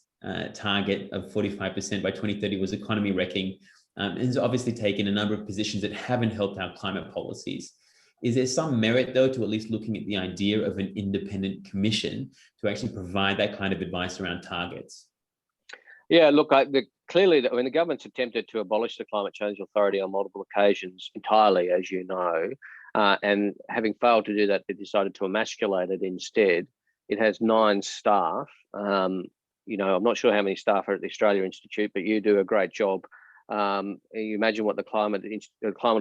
target of 45% by 2030 was economy wrecking, and has obviously taken a number of positions that haven't helped our climate policies. Is there some merit, though, to at least looking at the idea of an independent commission to actually provide that kind of advice around targets? Yeah, look, clearly, the government's attempted to abolish the Climate Change Authority on multiple occasions entirely, as you know, and having failed to do that, they decided to emasculate it instead. It has 9 staff. I'm not sure how many staff are at the Australia Institute, but you do a great job. You imagine what the Climate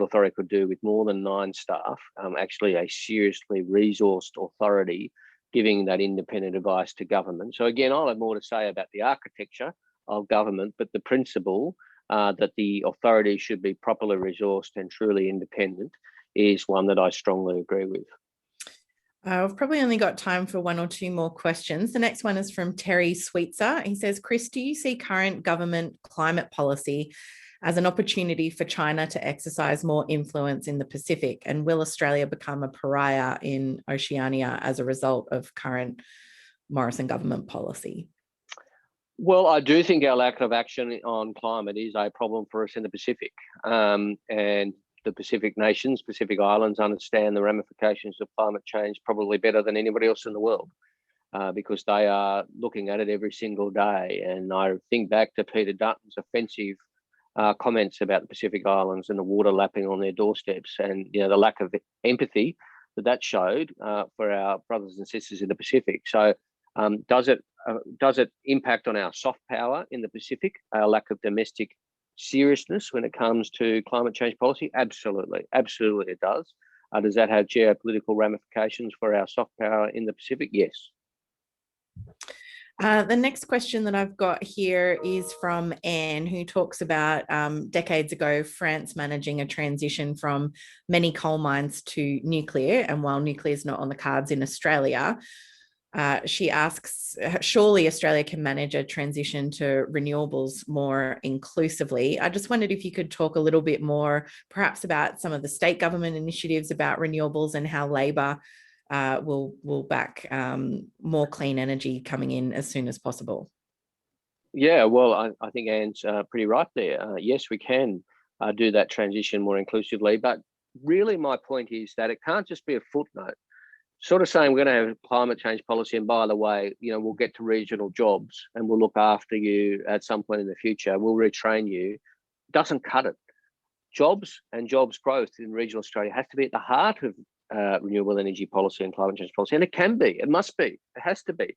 Authority could do with more than 9 staff, actually a seriously resourced authority giving that independent advice to government. So again, I'll have more to say about the architecture of government, but the principle that the authority should be properly resourced and truly independent is one that I strongly agree with. I've probably only got time for 1 or 2 more questions. The next one is from Terry Sweetser. He says, Chris, do you see current government climate policy as an opportunity for China to exercise more influence in the Pacific? And will Australia become a pariah in Oceania as a result of current Morrison government policy? Well, I do think our lack of action on climate is a problem for us in the Pacific. And the Pacific nations, Pacific islands, understand the ramifications of climate change probably better than anybody else in the world, because they are looking at it every single day. And I think back to Peter Dutton's offensive comments about the Pacific Islands and the water lapping on their doorsteps, and the lack of empathy that showed for our brothers and sisters in the Pacific. So does it impact on our soft power in the Pacific, our lack of domestic seriousness when it comes to climate change policy? Absolutely it does. Does that have geopolitical ramifications for our soft power in the Pacific? Yes. The next question that I've got here is from Anne, who talks about decades ago, France managing a transition from many coal mines to nuclear. And while nuclear is not on the cards in Australia, she asks, surely Australia can manage a transition to renewables more inclusively. I just wondered if you could talk a little bit more, perhaps about some of the state government initiatives about renewables and how Labor will back more clean energy coming in as soon as possible. Yeah, well, I think Anne's pretty right there. Yes, we can do that transition more inclusively, but really my point is that it can't just be a footnote. Sort of saying we're going to have climate change policy, and by the way, we'll get to regional jobs and we'll look after you at some point in the future, we'll retrain you, doesn't cut it. Jobs and jobs growth in regional Australia has to be at the heart of renewable energy policy and climate change policy, and it can be, it must be, it has to be.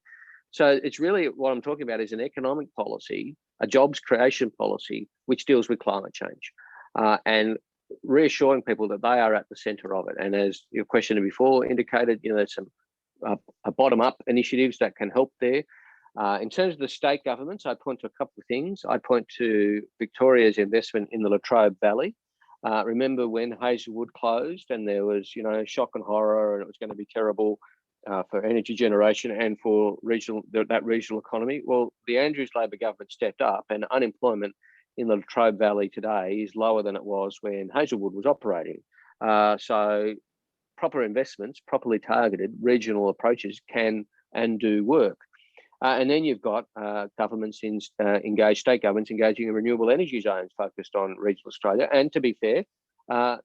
So it's really what I'm talking about is an economic policy, a jobs creation policy, which deals with climate change, and reassuring people that they are at the centre of it. And as your question before indicated, there's some bottom-up initiatives that can help there. In terms of the state governments, I point to a couple of things. I point to Victoria's investment in the Latrobe Valley. Remember when Hazelwood closed and there was, shock and horror, and it was going to be terrible for energy generation and for that regional economy? Well, the Andrews Labor government stepped up, and unemployment in the Latrobe Valley today is lower than it was when Hazelwood was operating. So proper investments, properly targeted regional approaches can and do work. And then you've got governments state governments engaging in renewable energy zones focused on regional Australia. And to be fair,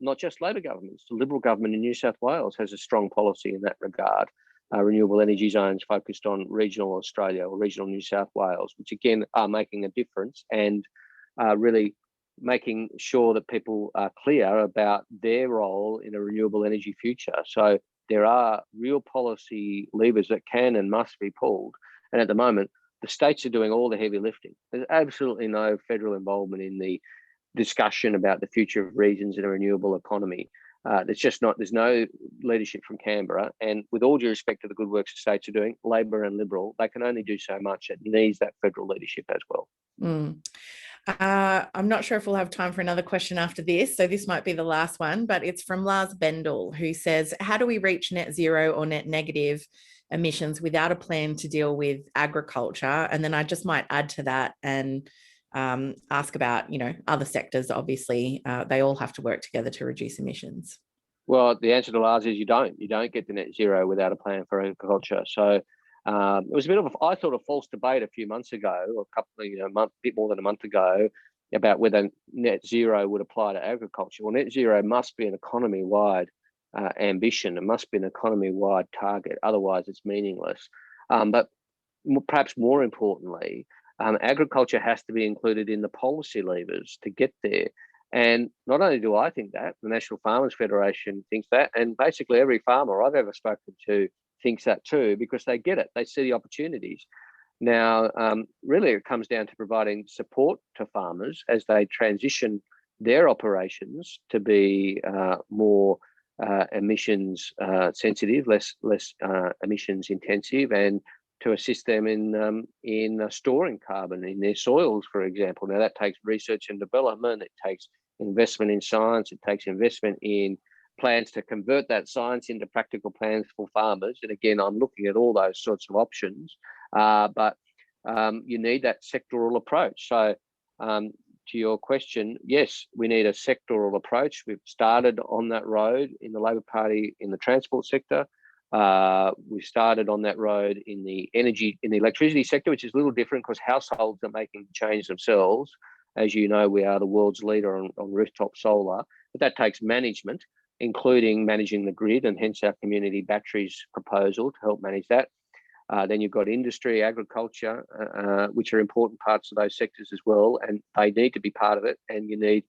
not just Labor governments, the Liberal government in New South Wales has a strong policy in that regard. Renewable energy zones focused on regional Australia or regional New South Wales, which again are making a difference and really making sure that people are clear about their role in a renewable energy future. So there are real policy levers that can and must be pulled. And at the moment, the states are doing all the heavy lifting. There's absolutely no federal involvement in the discussion about the future of regions in a renewable economy. There's no leadership from Canberra. And with all due respect to the good works the states are doing, Labor and Liberal, they can only do so much. It needs that federal leadership as well. I'm not sure if we'll have time for another question after this, so this might be the last one, but it's from Lars Bendel, who says, how do we reach net zero or net negative emissions without a plan to deal with agriculture? And then I just might add to that and ask about, other sectors. Obviously, they all have to work together to reduce emissions. Well, the answer to Lars is you don't get to net zero without a plan for agriculture. So it was a bit of a false debate a few months ago, or a couple of, bit more than a month ago, about whether net zero would apply to agriculture. Well, net zero must be an economy-wide ambition. It must be an economy-wide target. Otherwise, it's meaningless. But perhaps more importantly, agriculture has to be included in the policy levers to get there. And not only do I think that, the National Farmers Federation thinks that, and basically every farmer I've ever spoken to thinks that too, because they get it. They see the opportunities. Now, really, it comes down to providing support to farmers as they transition their operations to be more emissions sensitive, less emissions intensive, and to assist them in storing carbon in their soils, for example. Now, that takes research and development. It takes investment in science. It takes investment in plans to convert that science into practical plans for farmers. And again, I'm looking at all those sorts of options, but you need that sectoral approach. So to your question, yes, we need a sectoral approach. We've started on that road in the Labor Party in the transport sector. We've started on that road in the electricity sector, which is a little different because households are making the change themselves. As you know, we are the world's leader on rooftop solar, but that takes management, including managing the grid, and hence our community batteries proposal to help manage that. Then you've got industry, agriculture, which are important parts of those sectors as well, and they need to be part of it, and you need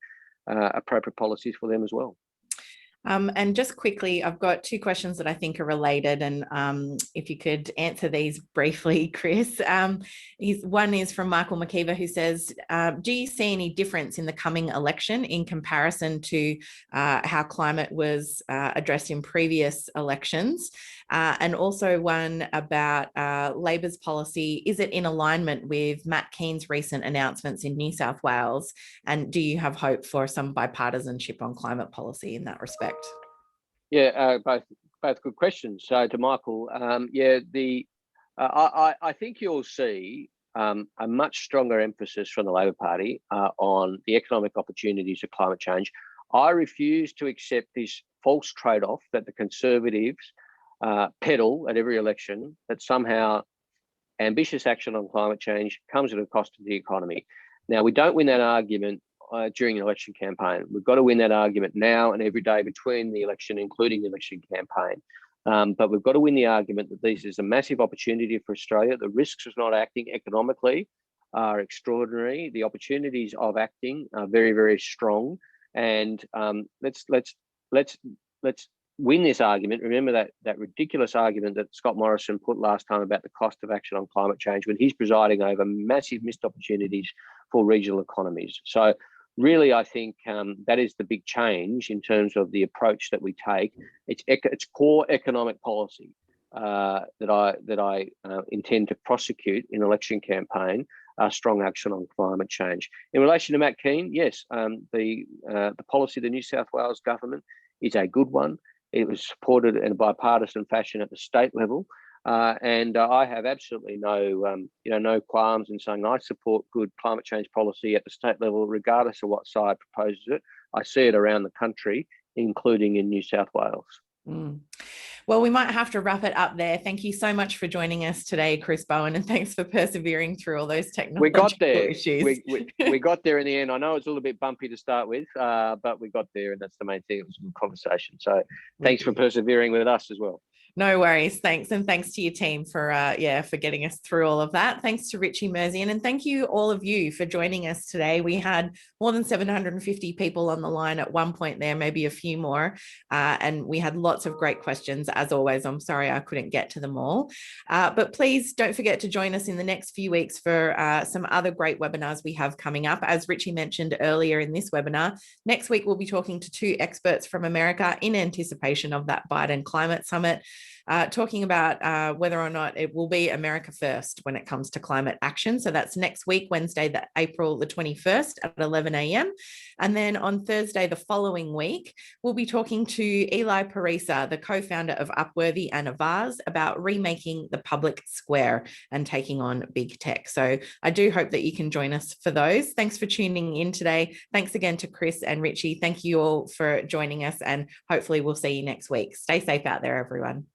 appropriate policies for them as well. And just quickly, I've got two questions that I think are related, and if you could answer these briefly, Chris. One is from Michael McKeever, who says, do you see any difference in the coming election in comparison to how climate was addressed in previous elections? And also one about Labor's policy. Is it in alignment with Matt Keane's recent announcements in New South Wales? And do you have hope for some bipartisanship on climate policy in that respect? Yeah, both good questions. So to Michael, I think you'll see a much stronger emphasis from the Labor Party on the economic opportunities of climate change. I refuse to accept this false trade-off that the Conservatives peddle at every election, that somehow ambitious action on climate change comes at a cost to the economy. Now, we don't win that argument during an election campaign. We've got to win that argument now and every day between the election, including the election campaign. But we've got to win the argument that this is a massive opportunity for Australia. The risks of not acting economically are extraordinary. The opportunities of acting are very, very strong. And let's win this argument. Remember that ridiculous argument that Scott Morrison put last time about the cost of action on climate change, when he's presiding over massive missed opportunities for regional economies. So really, I think that is the big change in terms of the approach that we take. It's core economic policy that I intend to prosecute in election campaign. Strong action on climate change. In relation to Matt Keane, yes, the policy of the New South Wales government is a good one. It was supported in a bipartisan fashion at the state level, and I have absolutely no qualms in saying I support good climate change policy at the state level, regardless of what side proposes it. I see it around the country, including in New South Wales. Well, we might have to wrap it up there. Thank you so much for joining us today, Chris Bowen, and thanks for persevering through all those technological issues. We got there in the end. I know it's a little bit bumpy to start with, but we got there, and that's the main thing. It was a good conversation. So thanks for persevering with us as well. No worries. Thanks. And thanks to your team for getting us through all of that. Thanks to Richie Merzian. And thank you all of you for joining us today. We had more than 750 people on the line at one point there, maybe a few more. And we had lots of great questions. As always, I'm sorry I couldn't get to them all. But please don't forget to join us in the next few weeks for some other great webinars we have coming up. As Richie mentioned earlier in this webinar, next week we'll be talking to two experts from America in anticipation of that Biden Climate Summit. Talking about whether or not it will be America first when it comes to climate action. So that's next week, Wednesday, April the 21st at 11 a.m. And then on Thursday, the following week, we'll be talking to Eli Parisa, the co-founder of Upworthy and Avaz, about remaking the public square and taking on big tech. So I do hope that you can join us for those. Thanks for tuning in today. Thanks again to Chris and Richie. Thank you all for joining us, and hopefully we'll see you next week. Stay safe out there, everyone.